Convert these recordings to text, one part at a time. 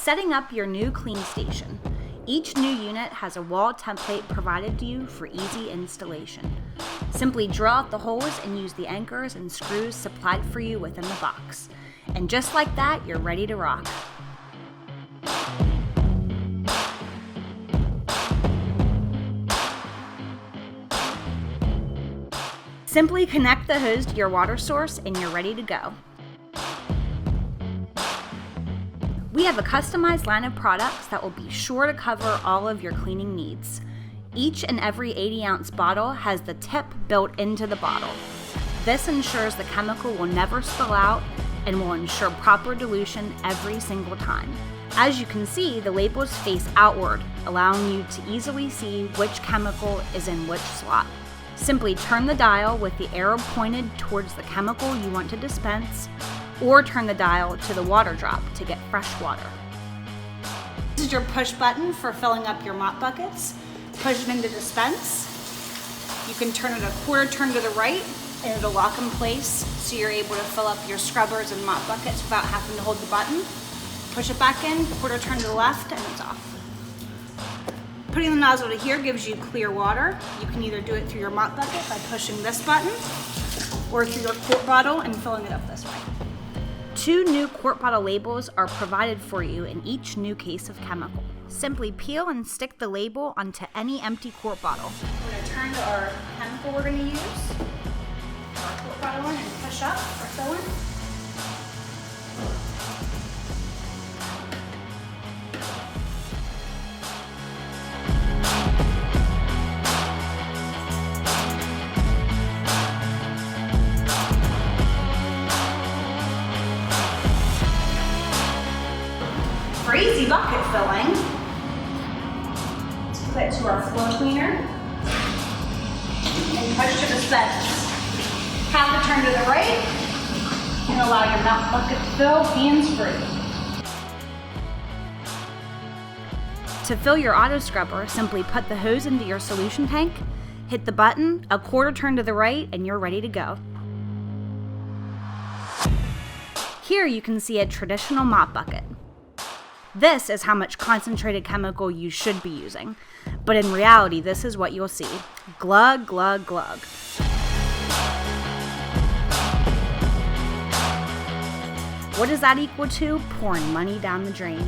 Setting up your new CleanStation. Each new unit has a wall template provided to you for easy installation. Simply drill out the holes and use the anchors and screws supplied for you within the box. And just like that, you're ready to rock. Simply connect the hose to your water source and you're ready to go. We have a customized line of products that will be sure to cover all of your cleaning needs. Each and every 80-ounce bottle has the tip built into the bottle. This ensures the chemical will never spill out and will ensure proper dilution every single time. As you can see, the labels face outward, allowing you to easily see which chemical is in which slot. Simply turn the dial with the arrow pointed towards the chemical you want to dispense, or turn the dial to the water drop to get fresh water. This is your push button for filling up your mop buckets. Push it into dispense. You can turn it a quarter turn to the right and it'll lock in place so you're able to fill up your scrubbers and mop buckets without having to hold the button. Push it back in, quarter turn to the left, and it's off. Putting the nozzle to here gives you clear water. You can either do it through your mop bucket by pushing this button or through your quart bottle and filling it up this way. 2 new quart bottle labels are provided for you in each new case of chemical. Simply peel and stick the label onto any empty quart bottle. We're going to turn to our chemical we're going to use. Our quart bottle in and push up for filling. For easy bucket filling, let's put it to our floor cleaner and push to dispense. Half a turn to the right and allow your mop bucket to fill hands-free. To fill your auto scrubber, simply put the hose into your solution tank, hit the button, a quarter turn to the right, and you're ready to go. Here you can see a traditional mop bucket. This is how much concentrated chemical you should be using, but in reality, this is what you'll see. Glug, glug, glug. What does that equal to? Pouring money down the drain.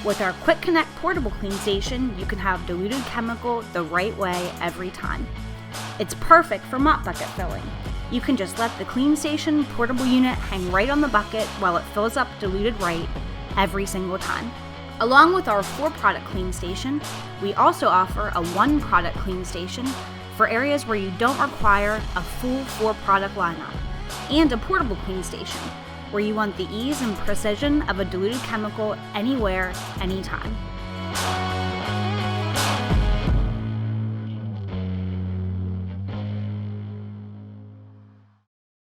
With our Quick Connect portable CleanStation, you can have diluted chemical the right way every time. It's perfect for mop bucket filling. You can just let the CleanStation portable unit hang right on the bucket while it fills up diluted right every single time. Along with our 4-product CleanStation, we also offer a 1-product CleanStation for areas where you don't require a full 4-product lineup, and a portable CleanStation where you want the ease and precision of a diluted chemical anywhere, anytime.